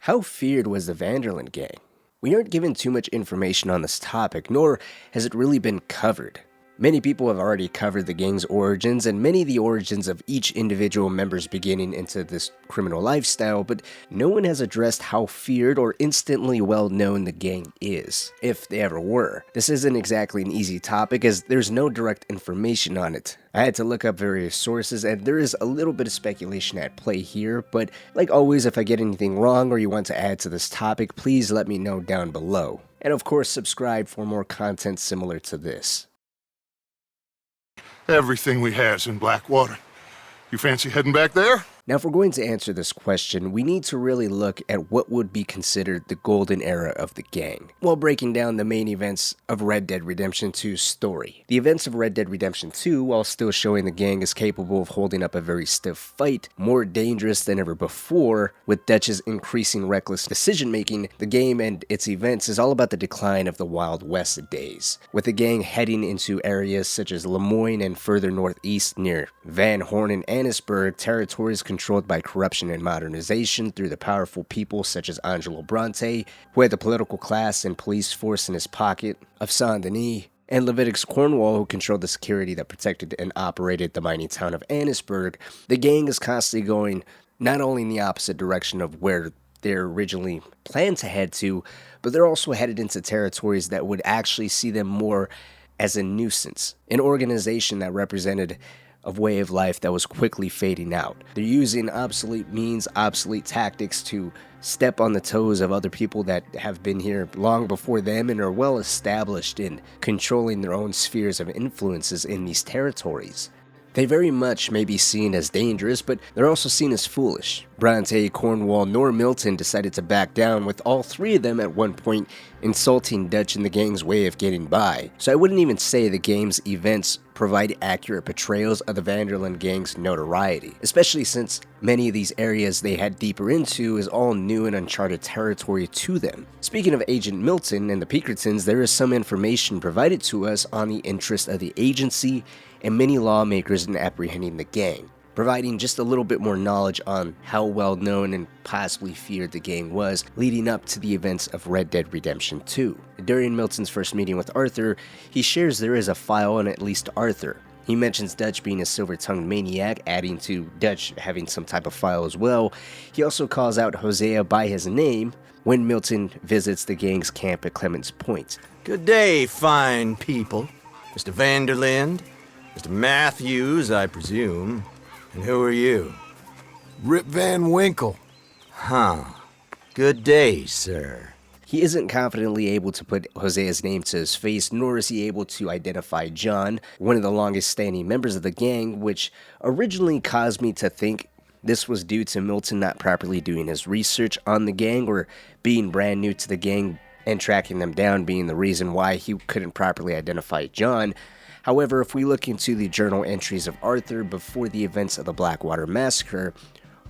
How feared was the Vanderlyn Gang? We aren't given too much information on this topic, nor has it really been covered. Many people have already covered the gang's origins and many of the origins of each individual member's beginning into this criminal lifestyle, but no one has addressed how feared or instantly well known the gang is, if they ever were. This isn't exactly an easy topic as there's no direct information on it. I had to look up various sources and there is a little bit of speculation at play here, but like always, if I get anything wrong or you want to add to this topic, please let me know down below. And of course, subscribe for more content similar to this. Everything we has in Blackwater. You fancy heading back there? Now, if we're going to answer this question, we need to really look at what would be considered the golden era of the gang, while breaking down the main events of Red Dead Redemption 2's story. The events of Red Dead Redemption 2, while still showing the gang is capable of holding up a very stiff fight, more dangerous than ever before, with Dutch's increasing reckless decision-making, the game and its events is all about the decline of the Wild West days, with the gang heading into areas such as Lemoyne and further northeast near Van Horn and Annisburg, territories controlled by corruption and modernization through the powerful people such as Angelo Bronte, who had the political class and police force in his pocket, of Saint-Denis, and Leviticus Cornwall, who controlled the security that protected and operated the mining town of Annisburg. The gang is constantly going not only in the opposite direction of where they're originally planned to head to, but they're also headed into territories that would actually see them more as a nuisance, an organization that represented of way of life that was quickly fading out. They're using obsolete means, obsolete tactics to step on the toes of other people that have been here long before them and are well established in controlling their own spheres of influences in these territories. They very much may be seen as dangerous, but they're also seen as foolish. Bronte, Cornwall, nor Milton decided to back down, with all three of them at one point insulting Dutch and the gang's way of getting by. So I wouldn't even say the game's events provide accurate portrayals of the Vanderlyn Gang's notoriety, especially since many of these areas they head deeper into is all new and uncharted territory to them. Speaking of Agent Milton and the Pinkertons, there is some information provided to us on the interest of the agency and many lawmakers in apprehending the gang, providing just a little bit more knowledge on how well known and possibly feared the gang was leading up to the events of Red Dead Redemption 2. During Milton's first meeting with Arthur, he shares there is a file on at least Arthur. He mentions Dutch being a silver-tongued maniac, adding to Dutch having some type of file as well. He also calls out Hosea by his name when Milton visits the gang's camp at Clemens Point. Good day, fine people. Mr. Vanderlyn, Mr. Matthews, I presume. And who are you? Rip Van Winkle. Huh. Good day, sir. He isn't confidently able to put Hosea's name to his face, nor is he able to identify John, one of the longest standing members of the gang, which originally caused me to think this was due to Milton not properly doing his research on the gang or being brand new to the gang and tracking them down being the reason why he couldn't properly identify John. However, if we look into the journal entries of Arthur before the events of the Blackwater Massacre,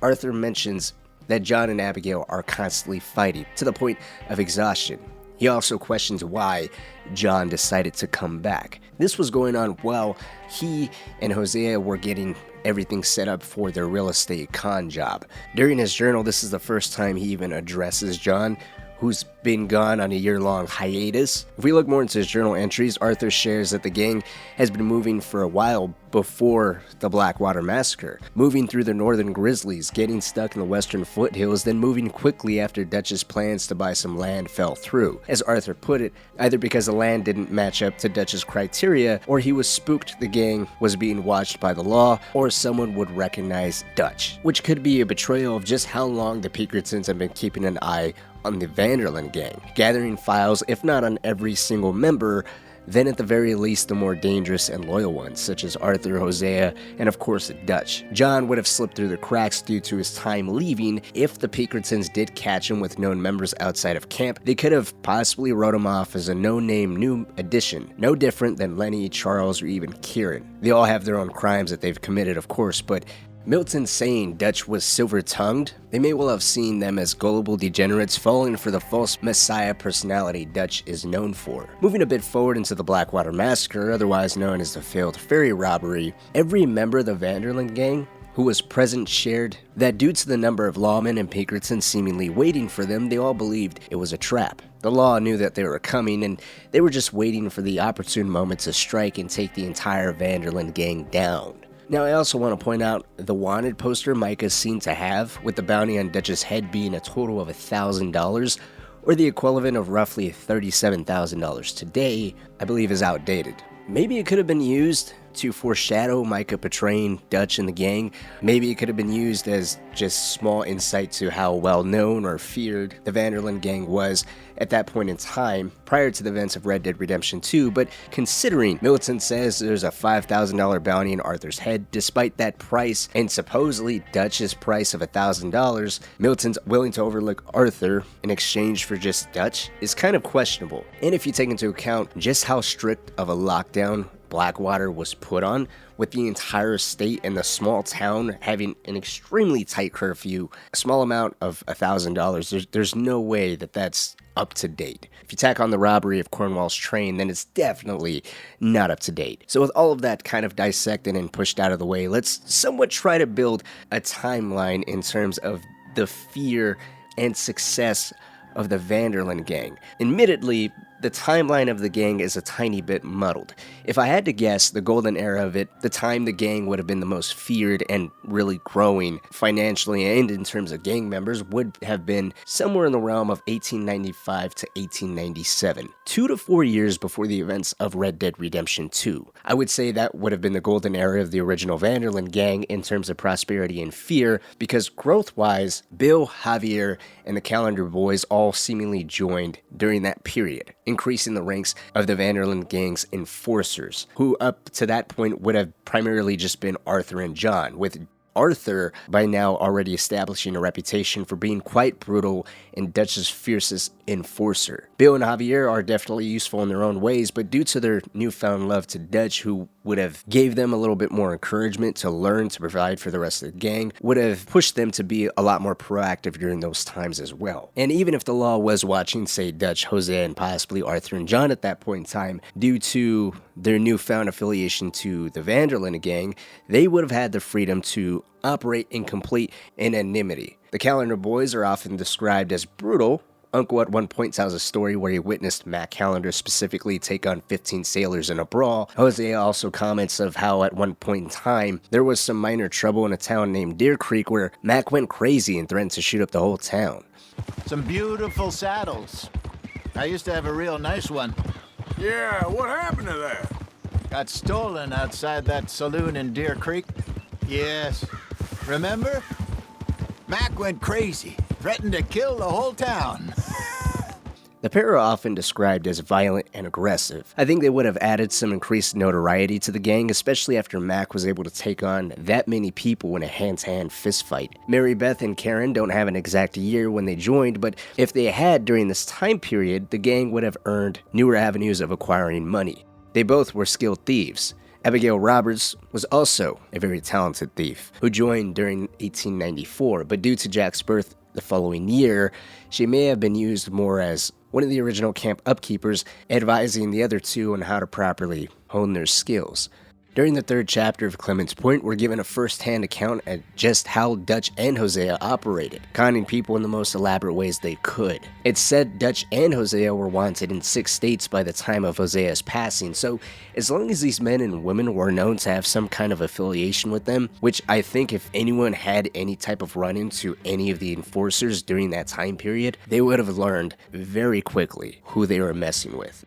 Arthur mentions that John and Abigail are constantly fighting to the point of exhaustion. He also questions why John decided to come back. This was going on while he and Hosea were getting everything set up for their real estate con job. During his journal, this is the first time he even addresses John, who's been gone on a year-long hiatus. If we look more into his journal entries, Arthur shares that the gang has been moving for a while before the Blackwater Massacre, moving through the northern Grizzlies, getting stuck in the western foothills, then moving quickly after Dutch's plans to buy some land fell through. As Arthur put it, either because the land didn't match up to Dutch's criteria, or he was spooked the gang was being watched by the law, or someone would recognize Dutch, which could be a betrayal of just how long the Pinkertons have been keeping an eye on the Vanderlyn Gang, gathering files if not on every single member, then at the very least the more dangerous and loyal ones, such as Arthur, Hosea, and of course Dutch. John would have slipped through the cracks due to his time leaving. If the Pinkertons did catch him with known members outside of camp, they could have possibly wrote him off as a no-name new addition, no different than Lenny, Charles, or even Kieran. They all have their own crimes that they've committed, of course, but Milton saying Dutch was silver-tongued, they may well have seen them as gullible degenerates falling for the false messiah personality Dutch is known for. Moving a bit forward into the Blackwater Massacre, otherwise known as the failed ferry robbery, every member of the Vanderlyn Gang who was present shared that due to the number of lawmen and Pinkertons seemingly waiting for them, they all believed it was a trap. The law knew that they were coming, and they were just waiting for the opportune moment to strike and take the entire Vanderlyn gang down. Now, I also want to point out the wanted poster Micah seemed to have, with the bounty on Dutch's head being a total of $1,000, or the equivalent of roughly $37,000 today, I believe is outdated. Maybe it could have been used to foreshadow Micah betraying Dutch and the gang. Maybe it could have been used as just small insight to how well known or feared the Vanderlyn gang was at that point in time prior to the events of Red Dead Redemption 2, but considering Militant says there's a $5,000 bounty on Arthur's head, despite that price and supposedly Dutch's price of $1,000, Militant's willing to overlook Arthur in exchange for just Dutch is kind of questionable. And if you take into account just how strict of a lockdown Blackwater was put on, with the entire state and the small town having an extremely tight curfew, a small amount of $1,000, there's no way that that's up to date. If you tack on the robbery of Cornwall's train, then it's definitely not up to date. So with all of that kind of dissected and pushed out of the way, let's somewhat try to build a timeline in terms of the fear and success of the Vanderlyn gang. Admittedly, the timeline of the gang is a tiny bit muddled. If I had to guess, the golden era of it, the time the gang would have been the most feared and really growing financially and in terms of gang members, would have been somewhere in the realm of 1895 to 1897, 2 to 4 years before the events of Red Dead Redemption 2. I would say that would have been the golden era of the original Vanderlyn gang in terms of prosperity and fear, because growth-wise, Bill, Javier, and the Calendar Boys all seemingly joined during that period, increasing the ranks of the Vanderlyn gang's enforcers, who up to that point would have primarily just been Arthur and John, with Arthur by now already establishing a reputation for being quite brutal and Dutch's fiercest enforcer. Bill and Javier are definitely useful in their own ways, but due to their newfound love to Dutch, who would have gave them a little bit more encouragement to learn to provide for the rest of the gang, would have pushed them to be a lot more proactive during those times as well. And even if the law was watching, say, Dutch, Jose, and possibly Arthur and John at that point in time, due to their newfound affiliation to the Vanderlyn gang, they would have had the freedom to operate in complete anonymity. The Calendar Boys are often described as brutal. Uncle at one point tells a story where he witnessed Mac Calendar specifically take on 15 sailors in a brawl. Jose also comments of how at one point in time, there was some minor trouble in a town named Deer Creek where Mac went crazy and threatened to shoot up the whole town. Some beautiful saddles. I used to have a real nice one. Yeah, what happened to that? Got stolen outside that saloon in Deer Creek. Yes. Remember? Mac went crazy, threatened to kill the whole town. The pair are often described as violent and aggressive. I think they would have added some increased notoriety to the gang, especially after Mac was able to take on that many people in a hand-to-hand fistfight. Mary Beth and Karen don't have an exact year when they joined, but if they had during this time period, the gang would have earned newer avenues of acquiring money. They both were skilled thieves. Abigail Roberts was also a very talented thief who joined during 1894, but due to Jack's birth the following year, she may have been used more as one of the original camp upkeepers, advising the other two on how to properly hone their skills. During the third chapter of Clemens Point, we're given a first-hand account at just how Dutch and Hosea operated, conning people in the most elaborate ways they could. It's said Dutch and Hosea were wanted in 6 states by the time of Hosea's passing, so as long as these men and women were known to have some kind of affiliation with them, which I think if anyone had any type of run into any of the enforcers during that time period, they would have learned very quickly who they were messing with.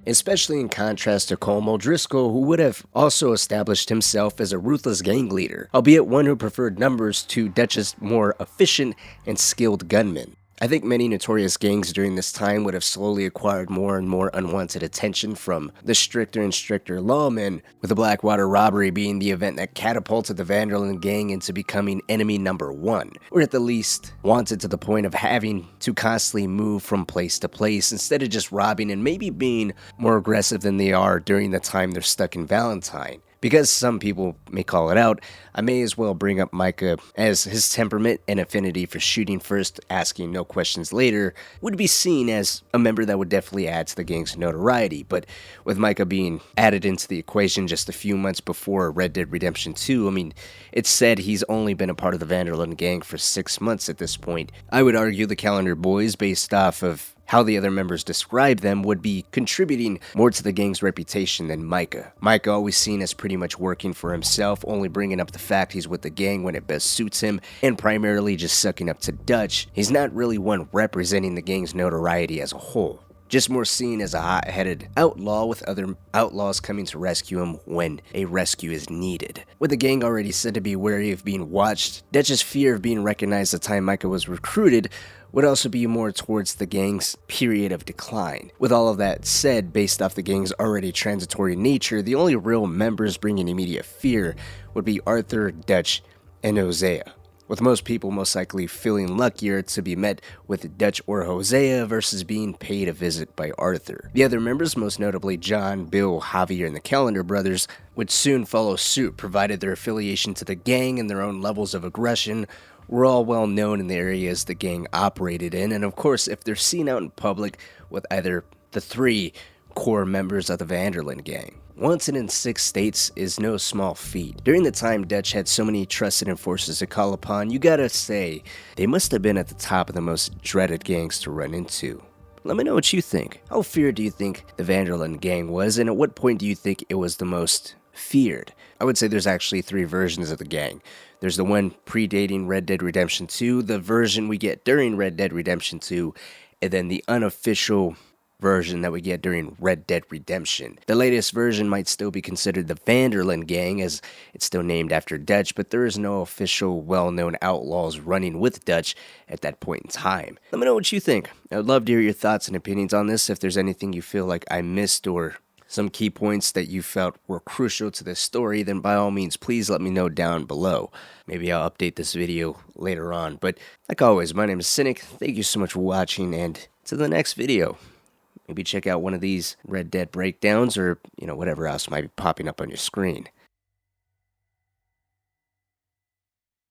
Especially in contrast to Colm O'Driscoll, who would have also established himself as a ruthless gang leader, albeit one who preferred numbers to Dutch's more efficient and skilled gunmen. I think many notorious gangs during this time would have slowly acquired more and more unwanted attention from the stricter and stricter lawmen, with the Blackwater robbery being the event that catapulted the Vanderlyn gang into becoming enemy number 1, or at the least wanted to the point of having to constantly move from place to place instead of just robbing and maybe being more aggressive than they are during the time they're stuck in Valentine. Because some people may call it out, I may as well bring up Micah, as his temperament and affinity for shooting first, asking no questions later would be seen as a member that would definitely add to the gang's notoriety. But with Micah being added into the equation just a few months before Red Dead Redemption 2, I mean, it's said he's only been a part of the Van der Linde Gang for 6 months at this point. I would argue the Calendar Boys, based off of how the other members describe them, would be contributing more to the gang's reputation than Micah. Micah, always seen as pretty much working for himself, only bringing up the fact he's with the gang when it best suits him, and primarily just sucking up to Dutch. He's not really one representing the gang's notoriety as a whole. Just more seen as a hot-headed outlaw, with other outlaws coming to rescue him when a rescue is needed. With the gang already said to be wary of being watched, Dutch's fear of being recognized at the time Micah was recruited would also be more towards the gang's period of decline. With all of that said, based off the gang's already transitory nature, the only real members bringing immediate fear would be Arthur, Dutch, and Hosea, with most people most likely feeling luckier to be met with Dutch or Hosea versus being paid a visit by Arthur. The other members, most notably John, Bill, Javier, and the Calendar brothers, would soon follow suit, provided their affiliation to the gang and their own levels of aggression were all well known in the areas the gang operated in, and of course, if they're seen out in public with either the 3 core members of the Van der Linde Gang. Wanted in 6 states is no small feat. During the time Dutch had so many trusted enforcers to call upon, you gotta say, they must have been at the top of the most dreaded gangs to run into. Let me know what you think. How feared do you think the Van der Linde Gang was, and at what point do you think it was the most feared? I would say there's actually 3 versions of the gang. There's the one predating Red Dead Redemption 2, the version we get during Red Dead Redemption 2, and then the unofficial version that we get during Red Dead Redemption. The latest version might still be considered the Van der Linde Gang, as it's still named after Dutch, but there is no official well-known outlaws running with Dutch at that point in time. Let me know what you think. I would love to hear your thoughts and opinions on this. If there's anything you feel like I missed or some key points that you felt were crucial to this story, then by all means, please let me know down below. Maybe I'll update this video later on. But like always, my name is Cynic. Thank you so much for watching, and to the next video. Maybe check out one of these Red Dead breakdowns, or, whatever else might be popping up on your screen.